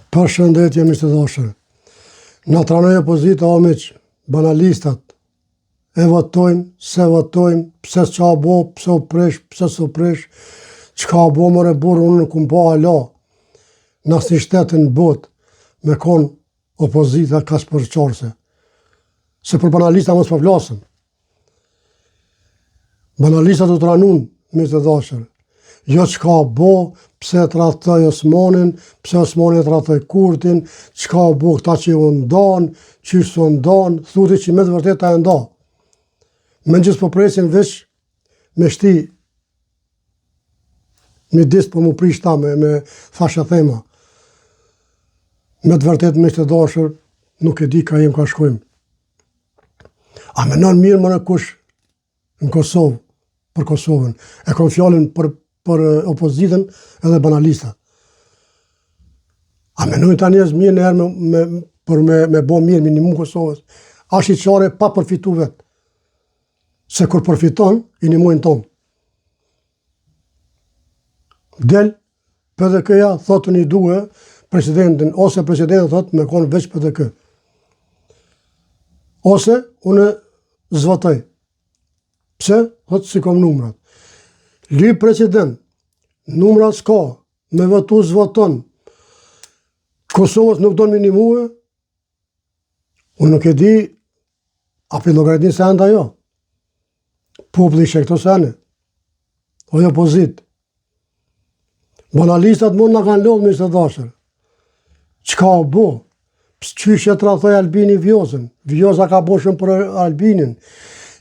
Përshëndetje miq të dashur. Na tranoj opozita o miq, banalistat. E votojmë, se votojmë, pse s'qa bo, pse u prish, pse s'u prish, çka bo more burr, unë nuk ba ala. Na si shtetën bot me kon opozita ka spërqarse. Se për banalista mos po flasim. Banalistat u tranun, miq të dashur. Jo çka bo, pse tradhtoi Osmanin, pse Osmani tradhtoi Kurtin, çka bo këta që u ndan, qysh u ndan, thuti që me të vërteta e nda. Mëngjes po presin veç me shti një disë po mu prish ta me thasha thema. Me të vërtet miq të dashur, nuk e di ka jem ka shkojmë. A menon mirë më në kush në Kosovë, për Kosovën. E kam fjalën për opozitën edhe banalistat. A menojnë ta njerëz mirë në herë për me bo mirë minimum Kosovës. Ashtë i qare pa përfitu vetë. Se kur përfiton, i një mujnë tonë. Del, PDK-ja thotë një duhe presidentin, ose presidentin thotë me konë veç PDK. Ose unë zvotoj. Pse? Thotë si kom numrat. Li president, numrat s'ka, me votu zvoton, Kosovës nuk do në minimue, unë nuk e di, a për logaritni se enda jo. Populli ishe këto sene, o jo pozit. Banalistat mund në kanë lodhë, miq të dashur. Qka o bo? Qyshe të rathoj Albini Vjosën. Vjosa ka bo shumë për Albinin.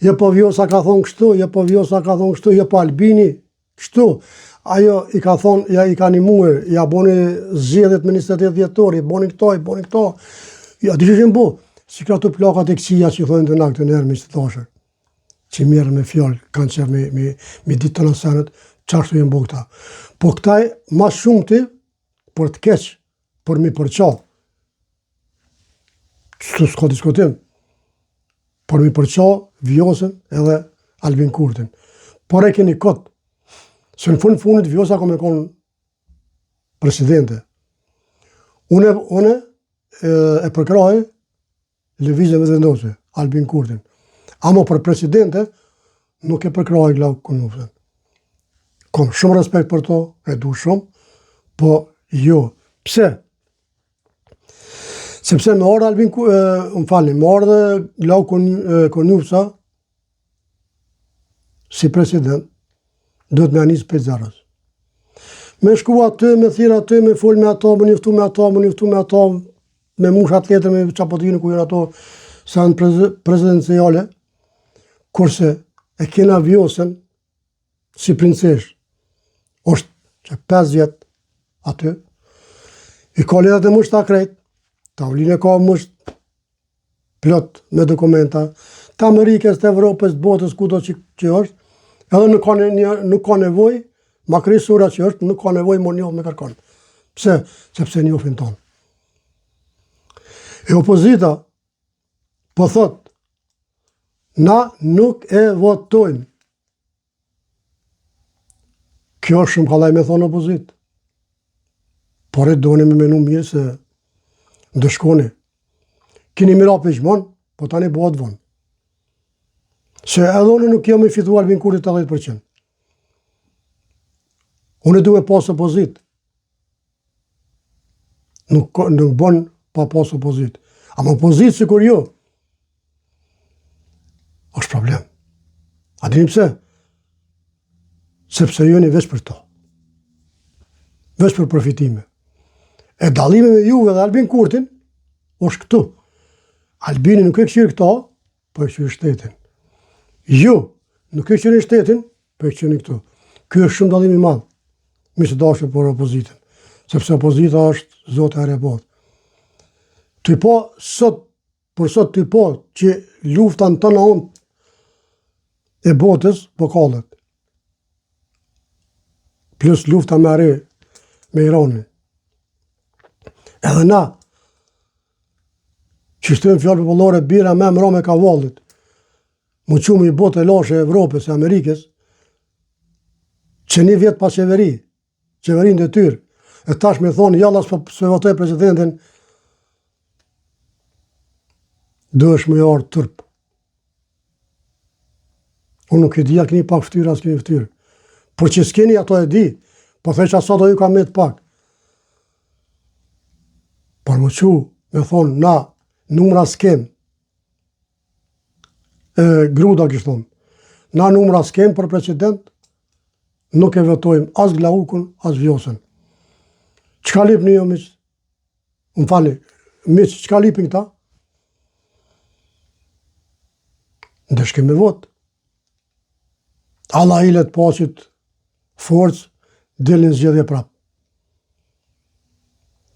Jo po Vjosa ka thonë kështu, jo po Vjosa ka thonë kështu, jo po Albini kështu. Ajo i ka thonë, ja i ka një muë, ja boni zgjedhjet me 28 vjetori, boni këto. Ja, di që shenë bo. Si ka të plakat e këqia që thonë të nga këtë nërë, miq të dashur. Që mirë me fjallë, kanë qërë me ditë të nësenet, qashtu jenë bo këta. Po këtaj, ma shumë ti, për të keqë, për mi përqa. Qëtu s'ka diskutim. Për mi përqa, Vjosën edhe Albin Kurtin. Por e keni kotë. Se në funit Vjosa ka me konë presidente. Une e përkraj lëvizje vendose, Albin Kurtin. Amo për presidente, nuk e përkraj Glauk Konufën. Kom shumë respekt për to, e du shumë, po jo. Pse? Sepse me ardhe Albin me ardhe Glauk Konufësa si president, do të me anisë për zarës. Me shku aty, me thira aty, me fol me ato, me njëftu me ato, me mush atletër, me qapotinë ku jenë ato sa në prezidenciale, kurse e kena Vjosën si princesh, është që 5 vjetë aty, i ka ledat e musht të akrejt, tavlinë e ka musht plot me dokumenta, të Amerikës, të Evropës, të botës, kudo që është, edhe nuk ka nevoj, ma krisura që është, nuk ka nevoj më njohë me kërkon. Pse? Sepse njohin tonë. E opozita po thot, na nuk e votojmë. Kjo është shumë kallaj me thonë opozit. Por e doni me menu mirë se ndëshkoni. Kini mira për gjmonë, po tani bëhat vonë. Se edhe unë nuk jam i fitu Albin Kurtit 80%. Unë duhe pas opozit. Nuk bon pa pas opozit. Ama opozit si kur jo, është problem. A dini pse? Sepse joni veç për to. Veç për profitime. E dalime me juve dhe Albin Kurtin, është këtu. Albini nuk e këshirë këta, po e këshirë shtetin. Jo, nuk e qëni shtetin, për e qëni këtu. Kjo është shumë dalimi madhë, miq të dashur për opozitën, sepse opozita është zotë e rebot. Të po, sot të po, që lufta në të naon e botës, po kallet. Plus lufta me are, me Iranin. Edhe na, që shtojnë fjallë popullore, bira me mëra me kavallit, më qumë i botë e lashe e Evropës e Amerikës, që një vjetë pas qeverin dhe tyrë, e tash me thonë, jalla se votoj presidentin, duhesh me jarë tërp. Unë nuk e di, a keni pak ftyrë, as keni ftyrë. Por që s'keni ato e di, po thej që aso do ju ka me të pak. Por më që, me thonë, na, numra s'kem, Gruda kishtë thonë, na numra s'kem për president, nuk e votojmë as Glaukun, as Vjosën. Çka lipni jo, miq? Më fali, miq, çka lipin këta? Ndeshkem me vot. Allah ilet pasit forcë, dilin zgjedhje prap.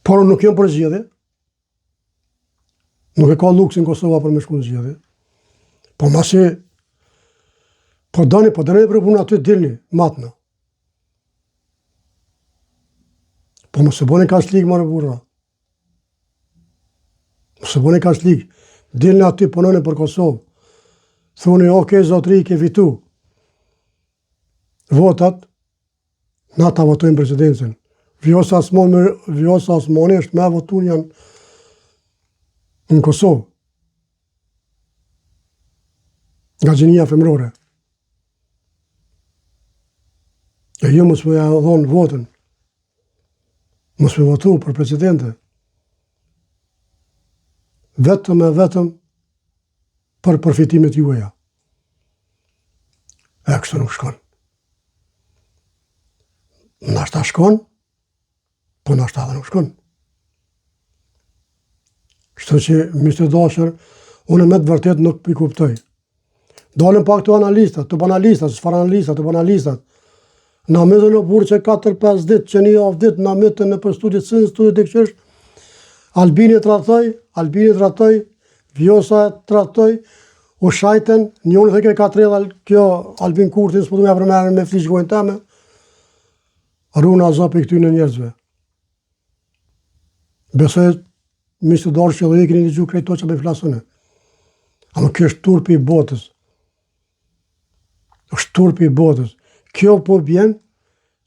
Por nuk jam për zgjedhje. Nuk e ka luksin Kosova për me shku në zgjedhje. Po masi, po dani për punë aty dilni, matna. Po mos e boni ka shlik, marë burra. Mos e boni ka shlik. Dilni aty punoni për Kosovë. Thuni, okay, zotri, ke fitu. Votat, na ta votojmë presidencin. Vjosa Osmani është me votun janë në Kosovë. Nga gjenia femrore. E ju mos me dhonë votën. Mos me votu për presidente. Vetëm e vetëm për përfitimet juaja. E kështu nuk shkon. Nashta shkon, po nashta dhe nuk shkon. Kështu që, miqtë e dashur, unë me të vërtet nuk i kuptoj. Dalën pak të analistat, s'far analistat, të banalistat. Na mëdhën në burë që 4-5 ditë, që një javë ditë, na mëdhën në për studiet sënë, studiet e këshësh, Albini tratoj, Vjosa tratoj, u shajten, njënë dhe ke ka tredhal, kjo Albin Kurtin, s'po du me përmerën me flishgojnë teme, runa zop i këty në njerëzve. Besoj, miqtë dorë që dhe i keni digju krejto që me flasëne. Ama kjo është turpi i botës. është turpi i botës. Kjo po bjen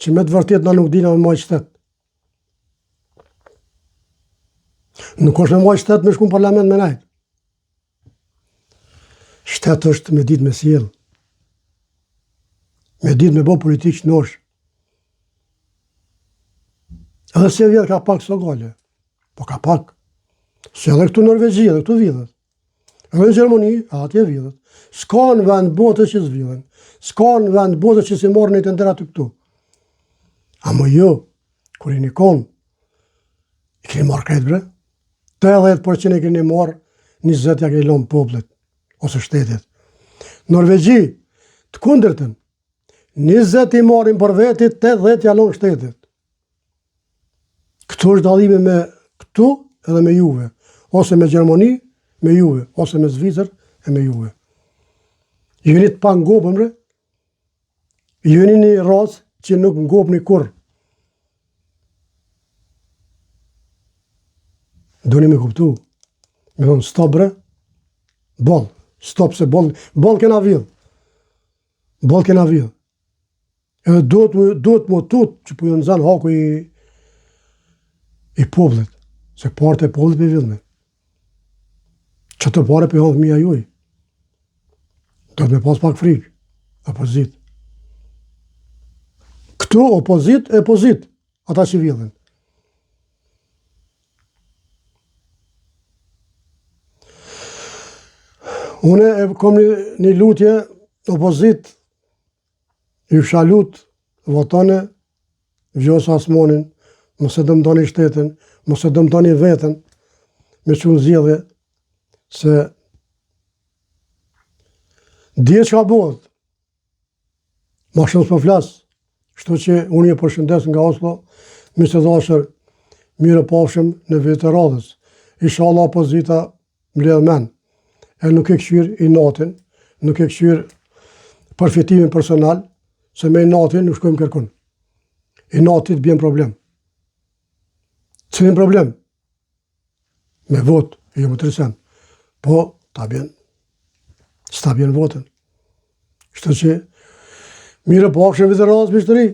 që me të vërtet na nuk dina me maj qëtet. Nuk është me maj qëtet me shku në parlament me najtë. Shtet është me ditë me sjellë. Me ditë me bo politikë që nosh. Edhe se vjetë ka pak së gale. Po ka pak. Se edhe këtu Norvegji, edhe këtu vidhet. Edhe në Gjermani, atje vidhet. S'ka në vend botës që s'vidhen. S'ka në vend botës që si morën e të ndera të këtu. A më jo, kur i një konë, i keni marrë krejt bre, 80% i keni marrë, 20% ja keni lonë poplet, ose shtetit. Norvegji, të kundërtën, 20 i marrin për vetit, 80 ja lonë shtetit. Këtu është dallimi me këtu edhe me juve, ose me Gjermani, me juve, ose me Zvicër e me juve. Jeni të pa ngopëm, bre, jeni një rasë që nuk ngopni kur. Doni me kuptu. Me thonë, stop bre, bol, stop se bol kena vidh. Bol kena vidh. Edhe duhet më tut që po ju nëzan haku i poplit. Se parte e poplit për vidhme. Që të pare për janë fëmija juj. Duhet me pas pak frikë. Opozit. Këtu opozit. Ata që vidhen. Une e kom një lutje, opozit, ju shalut, votane, Vjosa Osmanin, mos e dëmtoni shtetin, mos e dëmtoni veten, me që në zjedhe, se dje që ka bëhet, ma shumë s'po flasë, shto që unë je përshëndes nga Oslo, misë të dashër, mire pafshëm në vete radhës, inshallah opozita mbledh men, e nuk e këshyr i natin, nuk e këshyr përfitimin personal, se me i natin nuk shkojmë kërkun. I natit bjen problem. Cilin problem? Me vot, jo më të risen. Po, ta bjen. S'ta bjen votën. Shtë që, mire po akshën vite razë, mishtëri.